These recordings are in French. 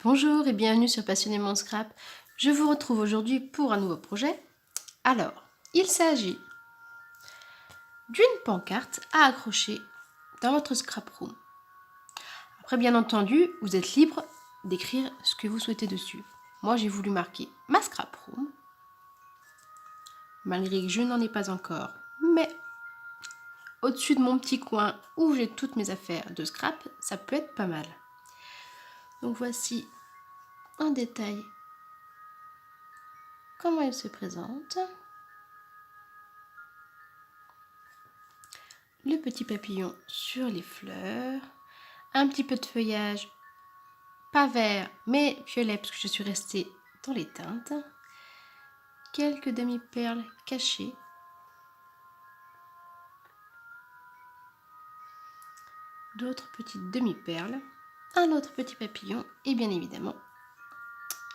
Bonjour et bienvenue sur Passionnément Scrap. Je vous retrouve aujourd'hui pour un nouveau projet. Alors, il s'agit d'une pancarte à accrocher dans votre scrap room. Après, bien entendu, vous êtes libre d'écrire ce que vous souhaitez dessus. Moi, j'ai voulu marquer ma scrap room, malgré que je n'en ai pas encore. Mais au-dessus de mon petit coin où j'ai toutes mes affaires de scrap, ça peut être pas mal. Donc voici en détail comment elle se présente. Le petit papillon sur les fleurs, un petit peu de feuillage, pas vert mais violet parce que je suis restée dans les teintes, quelques demi-perles cachées, d'autres petites demi-perles, un autre petit papillon et bien évidemment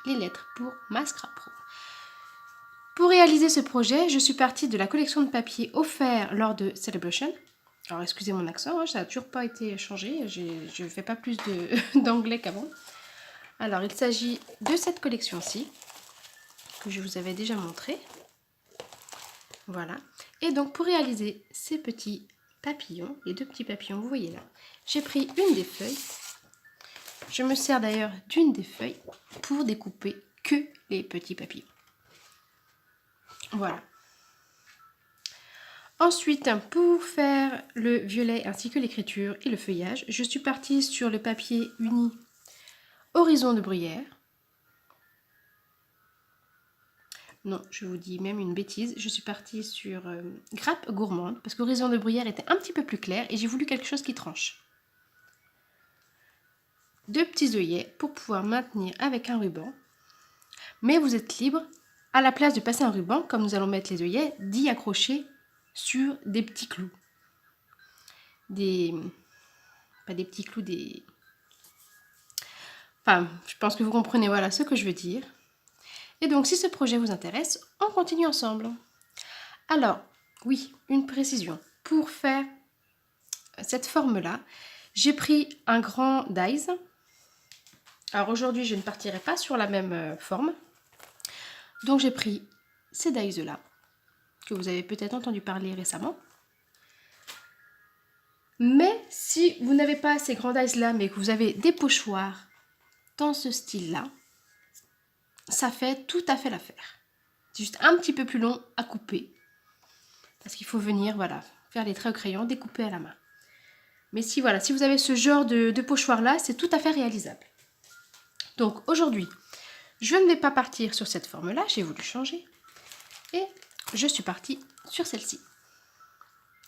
les lettres pour ma scrap room. Pour réaliser ce projet, je suis partie de la collection de papier offert lors de Celebration. Alors excusez mon accent, ça n'a toujours pas été changé, je ne fais pas plus d'anglais qu'avant. Alors il s'agit de cette collection-ci, que je vous avais déjà montré. Voilà. Et donc pour réaliser ces petits papillons, les deux petits papillons, vous voyez là, j'ai pris une des feuilles. Je me sers d'ailleurs d'une des feuilles pour découper que les petits papillons. Voilà. Ensuite, pour faire le violet ainsi que l'écriture et le feuillage, je suis partie sur le papier uni Horizon de Bruyère. Non, je vous dis même une bêtise, je suis partie sur Grappe Gourmande parce qu'Horizon de Bruyère était un petit peu plus clair et j'ai voulu quelque chose qui tranche. Deux petits œillets pour pouvoir maintenir avec un ruban. Mais vous êtes libre, à la place de passer un ruban, comme nous allons mettre les œillets, d'y accrocher sur des petits clous. Pas des petits clous, Enfin, je pense que vous comprenez voilà ce que je veux dire. Et donc, si ce projet vous intéresse, on continue ensemble. Alors, oui, une précision. Pour faire cette forme-là, j'ai pris un grand dies. Alors aujourd'hui, je ne partirai pas sur la même forme. Donc j'ai pris ces dies-là, que vous avez peut-être entendu parler récemment. Mais si vous n'avez pas ces grands dies-là, mais que vous avez des pochoirs dans ce style-là, ça fait tout à fait l'affaire. C'est juste un petit peu plus long à couper. Parce qu'il faut venir, voilà, faire les traits au crayon, découper à la main. Mais si, voilà, si vous avez ce genre de pochoir-là, c'est tout à fait réalisable. Donc aujourd'hui, je ne vais pas partir sur cette forme-là, j'ai voulu changer. Et je suis partie sur celle-ci,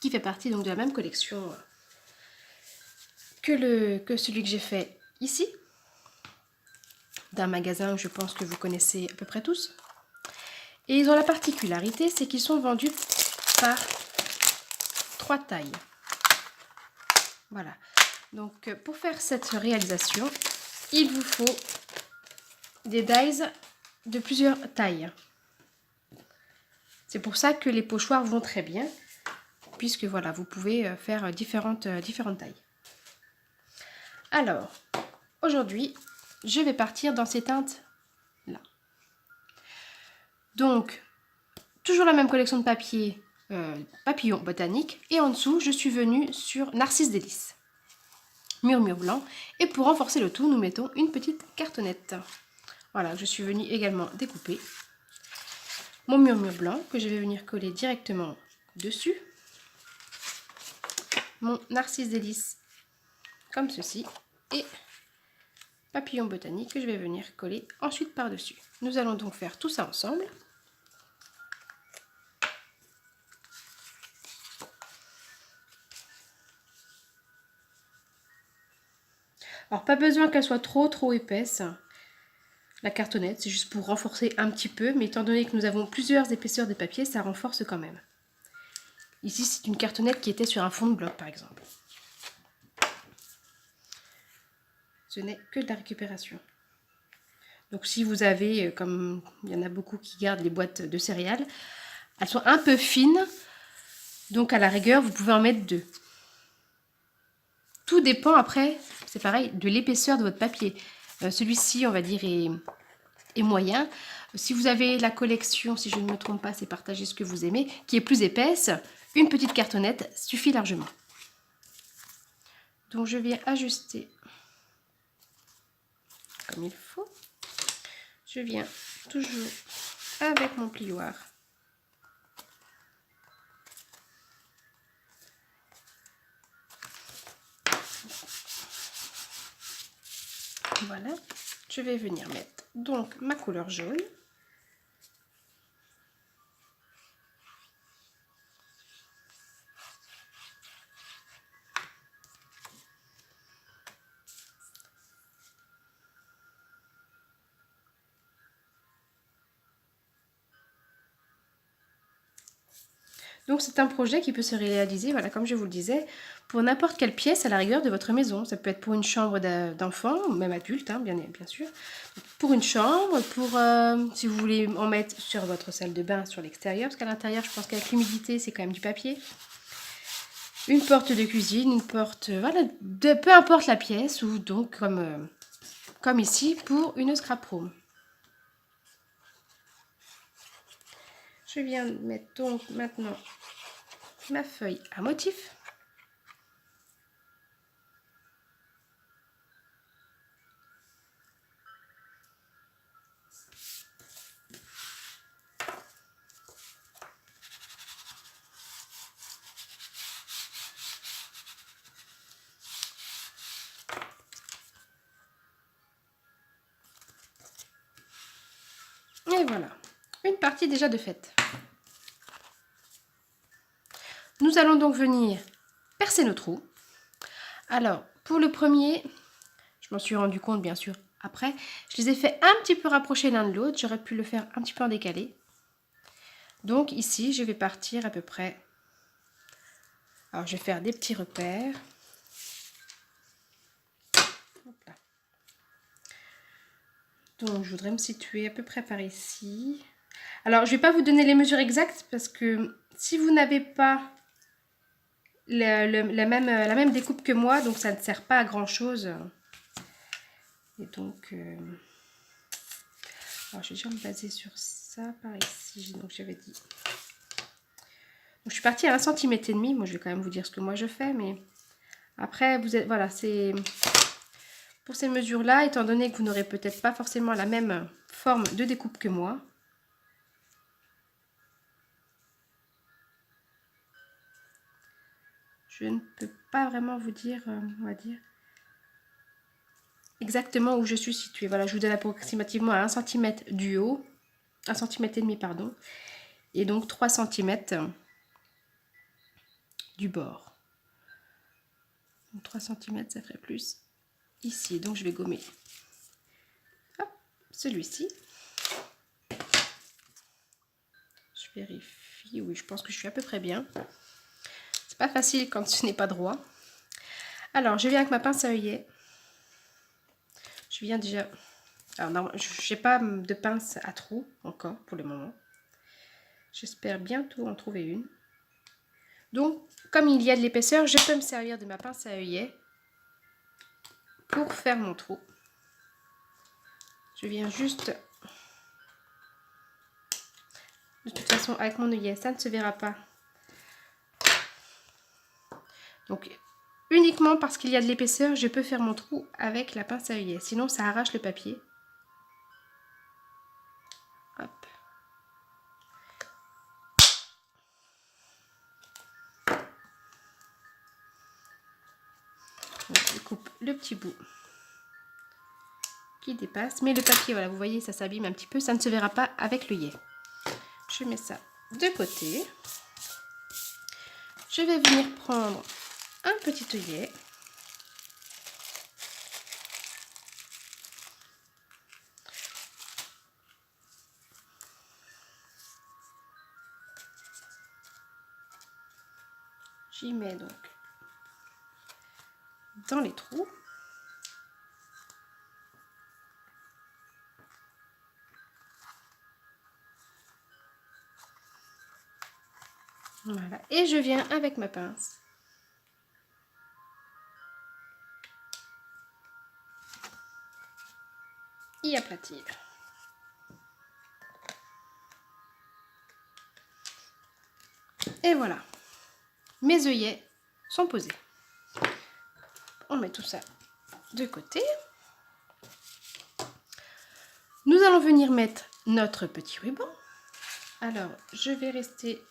qui fait partie donc de la même collection que celui que j'ai fait ici, d'un magasin que je pense que vous connaissez à peu près tous. Et ils ont la particularité, c'est qu'ils sont vendus par 3 tailles. Voilà. Donc pour faire cette réalisation, il vous faut des dies de plusieurs tailles. C'est pour ça que les pochoirs vont très bien, puisque voilà, vous pouvez faire différentes tailles. Alors, aujourd'hui, je vais partir dans ces teintes-là. Donc, toujours la même collection de papier, papillon botanique, et en dessous, je suis venue sur Narcisse Délice, murmure blanc, et pour renforcer le tout, nous mettons une petite cartonnette. Voilà, je suis venue également découper mon murmure blanc, que je vais venir coller directement dessus. Mon Narcisse Délice, comme ceci, et papillon botanique que je vais venir coller ensuite par-dessus. Nous allons donc faire tout ça ensemble. Alors pas besoin qu'elle soit trop épaisse, la cartonnette, c'est juste pour renforcer un petit peu, mais étant donné que nous avons plusieurs épaisseurs de papier, ça renforce quand même. Ici c'est une cartonnette qui était sur un fond de bloc par exemple. Ce n'est que de la récupération. Donc si vous avez, comme il y en a beaucoup qui gardent les boîtes de céréales, elles sont un peu fines, donc à la rigueur vous pouvez en mettre 2. Tout dépend après, c'est pareil, de l'épaisseur de votre papier. Celui-ci, on va dire, est moyen. Si vous avez la collection, si je ne me trompe pas, c'est partager ce que vous aimez, qui est plus épaisse, une petite cartonnette suffit largement. Donc je viens ajuster comme il faut. Je viens toujours avec mon plioir. Voilà, je vais venir mettre donc ma couleur jaune. Donc c'est un projet qui peut se réaliser, voilà, comme je vous le disais, pour n'importe quelle pièce à la rigueur de votre maison. Ça peut être pour une chambre d'enfant, ou même adulte, hein, bien sûr. Pour une chambre, pour si vous voulez en mettre sur votre salle de bain, sur l'extérieur, parce qu'à l'intérieur, je pense qu'avec l'humidité, c'est quand même du papier. Une porte de cuisine, une porte, voilà, peu importe la pièce, ou donc comme ici, pour une scrap room. Je viens mettre donc maintenant ma feuille à motif. Et voilà, une partie déjà de faite. Nous allons donc venir percer nos trous. Alors, pour le premier, je m'en suis rendu compte bien sûr après, je les ai fait un petit peu rapprocher l'un de l'autre. J'aurais pu le faire un petit peu en décalé. Donc ici, je vais partir à peu près. Alors, je vais faire des petits repères. Hop là. Donc, je voudrais me situer à peu près par ici. Alors, je ne vais pas vous donner les mesures exactes parce que si vous n'avez pas la même découpe que moi, donc ça ne sert pas à grand chose. Et donc, alors je vais déjà me baser sur ça par ici. Donc j'avais dit. Donc, je suis partie à 1,5 cm. Moi, je vais quand même vous dire ce que moi je fais, mais après, vous êtes, voilà, c'est pour ces mesures-là, étant donné que vous n'aurez peut-être pas forcément la même forme de découpe que moi. Je ne peux pas vraiment vous dire, on va dire, exactement où je suis située. Voilà, je vous donne approximativement à 1 cm du haut, 1,5 cm, pardon, et donc 3 cm du bord. Donc 3 cm, ça ferait plus ici. Donc je vais gommer celui-ci. Je vérifie, oui, je pense que je suis à peu près bien. C'est pas facile quand ce n'est pas droit. Alors, je viens avec ma pince à œillet. Je viens déjà... Alors, non, je n'ai pas de pince à trous encore pour le moment. J'espère bientôt en trouver une. Donc, comme il y a de l'épaisseur, je peux me servir de ma pince à œillet pour faire mon trou. Je viens juste... De toute façon, avec mon œillet, ça ne se verra pas. Donc, uniquement parce qu'il y a de l'épaisseur, je peux faire mon trou avec la pince à œillet. Sinon, ça arrache le papier. Hop. Donc, je coupe le petit bout qui dépasse. Mais le papier, voilà, vous voyez, ça s'abîme un petit peu. Ça ne se verra pas avec l'œillet. Je mets ça de côté. Je vais venir prendre un petit œillet. J'y mets donc dans les trous. Voilà. Et je viens avec ma pince. y aplatir. Et voilà, mes œillets sont posés. On met tout ça de côté. Nous allons venir mettre notre petit ruban. Alors, je vais rester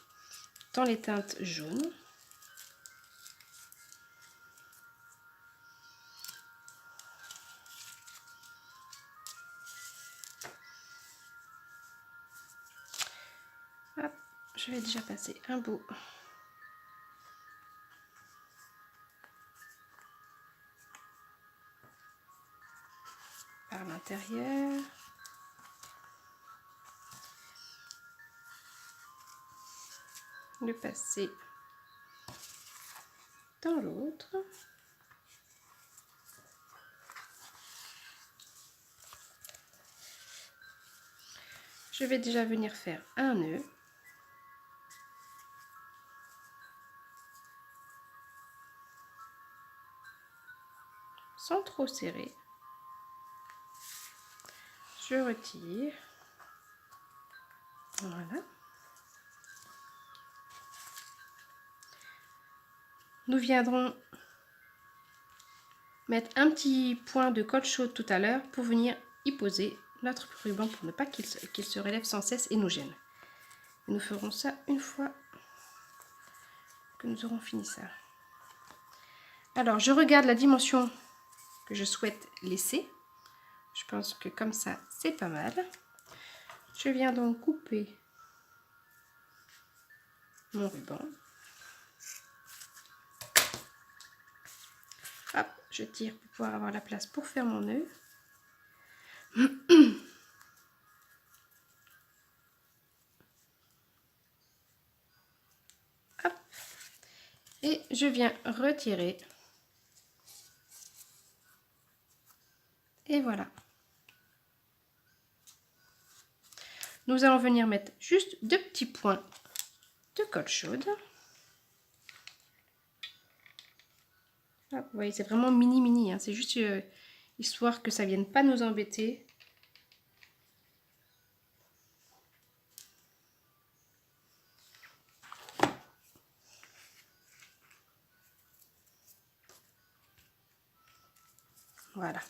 dans les teintes jaunes. Hop, je vais déjà passer un bout par l'intérieur. Le passer dans l'autre. Je vais déjà venir faire un nœud. Sans trop serrer. Je retire. Voilà. Nous viendrons mettre un petit point de colle chaude tout à l'heure pour venir y poser notre ruban pour ne pas qu'il se relève sans cesse et nous gêne. Et nous ferons ça une fois que nous aurons fini ça. Alors, je regarde la dimension que je souhaite laisser. Je pense que comme ça, c'est pas mal. Je viens donc couper mon ruban. Hop, je tire pour pouvoir avoir la place pour faire mon nœud. Hop. Et je viens retirer. Et voilà. Nous allons venir mettre juste 2 petits points de colle chaude. Hop, vous voyez, c'est vraiment mini, hein. C'est juste histoire que ça vienne pas nous embêter. Voilà.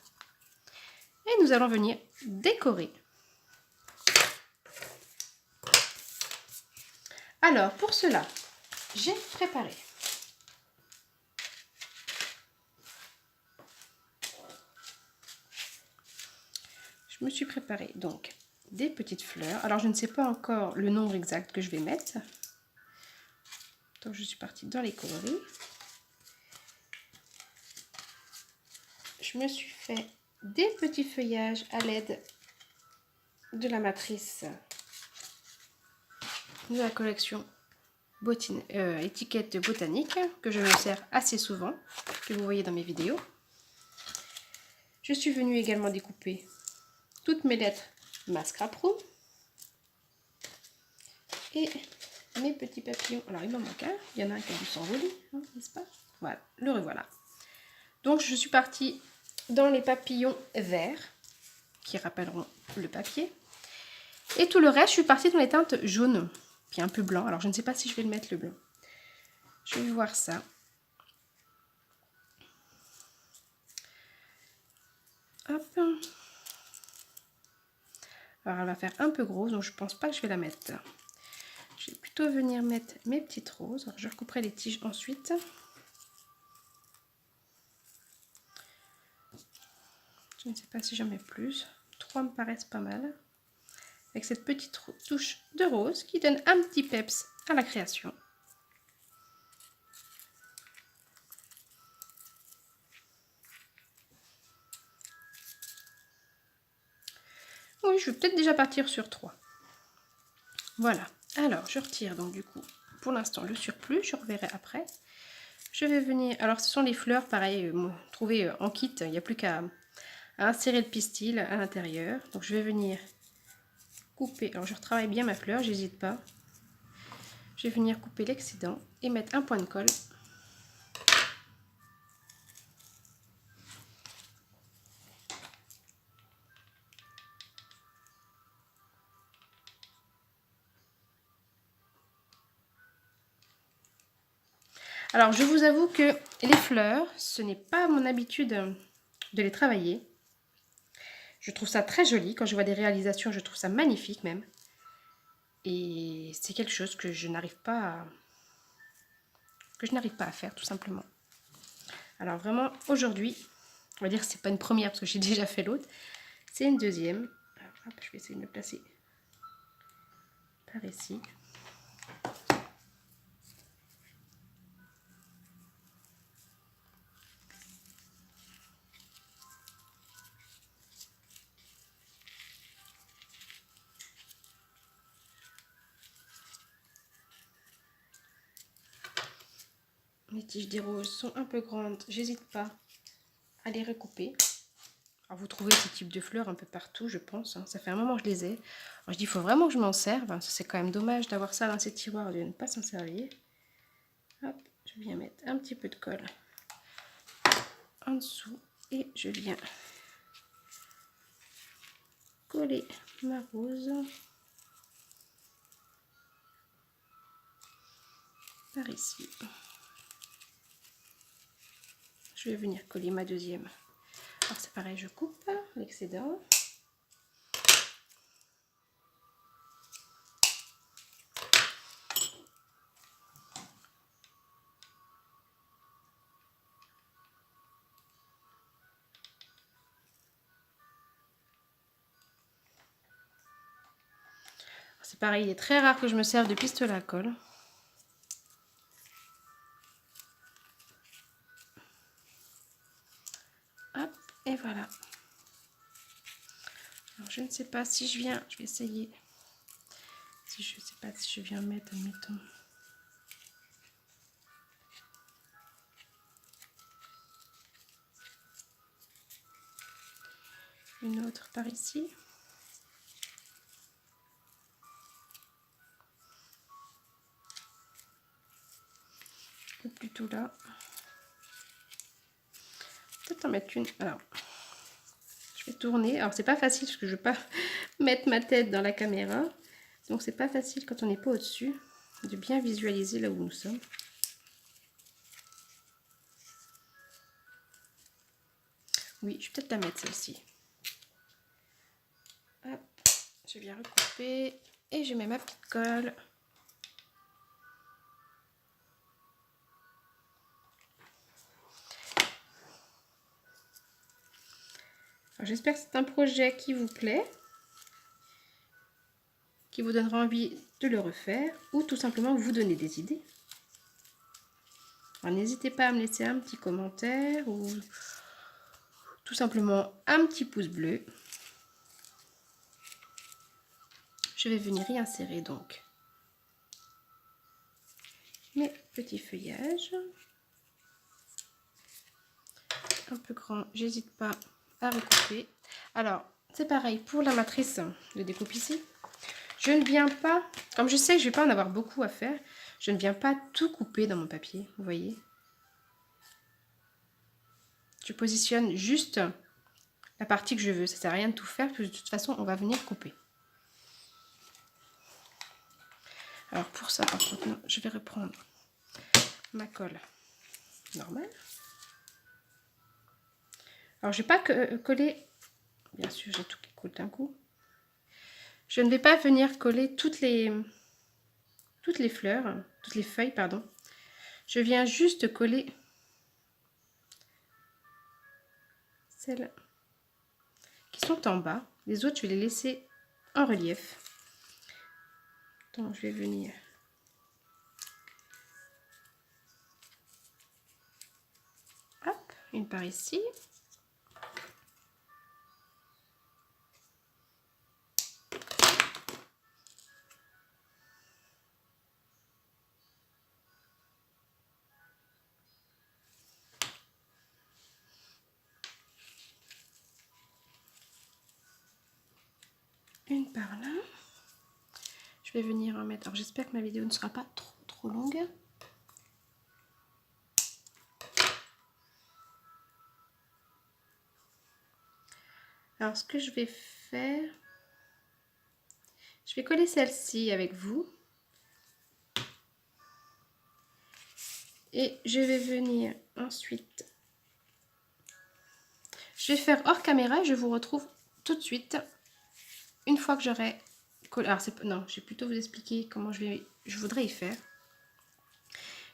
Et nous allons venir décorer. Alors, pour cela, j'ai préparé je me suis préparé donc des petites fleurs. Alors, je ne sais pas encore le nombre exact que je vais mettre. Donc, je suis partie dans les coloris. Je me suis fait des petits feuillages à l'aide de la matrice de la collection étiquette botanique que je me sers assez souvent, que vous voyez dans mes vidéos. Je suis venue également découper toutes mes lettres Mascara Pro et mes petits papillons. Alors il m'en manque un, il y en a un qui a dû s'envoler, hein, n'est-ce pas? Voilà, le revoilà. Donc je suis partie dans les papillons verts qui rappelleront le papier. Et tout le reste, je suis partie dans les teintes jaunes, puis un peu blanc. Alors je ne sais pas si je vais le mettre le blanc. Je vais voir ça. Hop. Alors elle va faire un peu grosse, donc je pense pas que je vais la mettre. Je vais plutôt venir mettre mes petites roses. Alors, je recouperai les tiges ensuite. Je ne sais pas si j'en mets plus. 3 me paraissent pas mal. Avec cette petite touche de rose qui donne un petit peps à la création. Oui, je vais peut-être déjà partir sur 3. Voilà. Alors, je retire donc du coup, pour l'instant, le surplus. Je reverrai après. Je vais venir... Alors, ce sont les fleurs, pareil, trouvées en kit. Il n'y a plus qu'à insérer le pistil à l'intérieur. Donc, je vais venir couper. Alors, je retravaille bien ma fleur, j'hésite pas. Je vais venir couper l'excédent et mettre un point de colle. Alors, je vous avoue que les fleurs, ce n'est pas mon habitude de les travailler. Je trouve ça très joli. Quand je vois des réalisations, je trouve ça magnifique même. Et c'est quelque chose que je n'arrive pas à faire, tout simplement. Alors vraiment, aujourd'hui, on va dire que c'est pas une première parce que j'ai déjà fait l'autre. C'est une deuxième. Alors, hop, je vais essayer de me placer par ici. Les tiges des roses sont un peu grandes. J'hésite pas à les recouper. Alors vous trouvez ce type de fleurs un peu partout, je pense. Ça fait un moment que je les ai. Alors je dis, il faut vraiment que je m'en serve. C'est quand même dommage d'avoir ça dans ces tiroirs et de ne pas s'en servir. Hop, je viens mettre un petit peu de colle en dessous. Et je viens coller ma rose par ici. Je vais venir coller ma deuxième. Alors c'est pareil, je coupe l'excédent. C'est pareil, il est très rare que je me serve de pistolet à colle. Hop, et voilà. Alors je ne sais pas si je viens, je vais essayer. Si je ne sais pas si je viens mettre, admettons. Une autre par ici. Ou plutôt là. Peut-être en mettre une. Alors, je vais tourner. Alors, c'est pas facile parce que je ne veux pas mettre ma tête dans la caméra. Donc, c'est pas facile quand on n'est pas au-dessus de bien visualiser là où nous sommes. Oui, je vais peut-être la mettre celle-ci. Hop, je viens recouper et je mets ma petite colle. J'espère que c'est un projet qui vous plaît, qui vous donnera envie de le refaire ou tout simplement vous donner des idées. Alors n'hésitez pas à me laisser un petit commentaire ou tout simplement un petit pouce bleu. Je vais venir y insérer donc mes petits feuillages. Un peu grand, j'hésite pas à recouper. Alors, c'est pareil pour la matrice de découpe ici. Je ne viens pas, comme je sais que je ne vais pas en avoir beaucoup à faire, je ne viens pas tout couper dans mon papier, vous voyez. Je positionne juste la partie que je veux. Ça ne sert à rien de tout faire, parce que de toute façon, on va venir couper. Alors pour ça, par contre, non, je vais reprendre ma colle normale. Alors je ne vais pas coller, bien sûr j'ai tout qui coule d'un coup. Je ne vais pas venir coller toutes les fleurs, toutes les feuilles, pardon. Je viens juste coller celles qui sont en bas. Les autres, je vais les laisser en relief. Donc je vais venir hop, une par ici. Une par là. Je vais venir en mettre. Alors j'espère que ma vidéo ne sera pas trop longue. Alors ce que je vais faire, je vais coller celle-ci avec vous. Et je vais venir ensuite. Je vais faire hors caméra et je vous retrouve tout de suite une fois que j'aurai collé. Alors, non, je vais plutôt vous expliquer comment je voudrais y faire.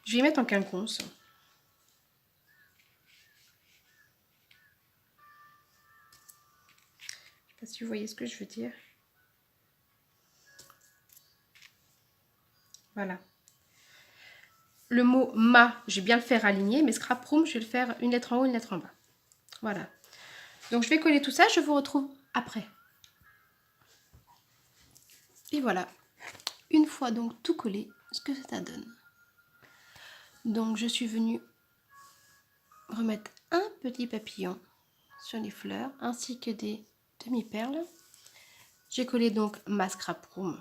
Je vais y mettre en quinconce. Je ne sais pas si vous voyez ce que je veux dire. Voilà. Le mot ma, je vais bien le faire aligner, mais scrap room, je vais le faire une lettre en haut, une lettre en bas. Voilà. Donc je vais coller tout ça, je vous retrouve après. Et voilà. Une fois donc tout collé, ce que ça donne. Donc je suis venue remettre un petit papillon sur les fleurs, ainsi que des demi-perles. J'ai collé donc ma scrap room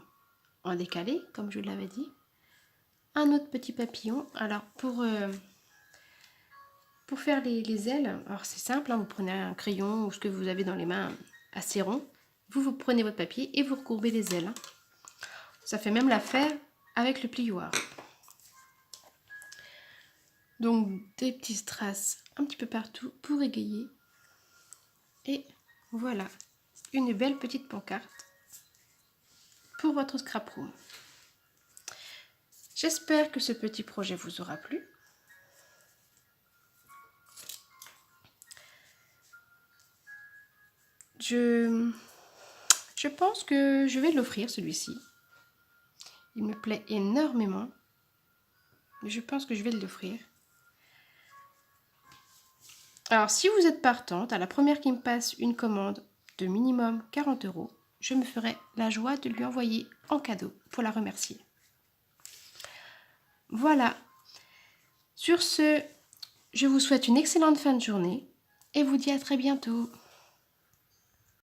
en décalé, comme je vous l'avais dit. Un autre petit papillon. Alors pour faire les ailes, alors c'est simple, hein, vous prenez un crayon ou ce que vous avez dans les mains assez rond. Vous prenez votre papier et vous recourbez les ailes. Ça fait même l'affaire avec le plioir. Donc des petits strass un petit peu partout pour égayer. Et voilà, une belle petite pancarte pour votre scrap room. J'espère que ce petit projet vous aura plu. Je pense que je vais l'offrir, celui-ci. Il me plaît énormément. Je pense que je vais l'offrir. Alors, si vous êtes partante, à la première qui me passe une commande de minimum 40 €, je me ferai la joie de lui envoyer en cadeau pour la remercier. Voilà. Sur ce, je vous souhaite une excellente fin de journée et vous dis à très bientôt.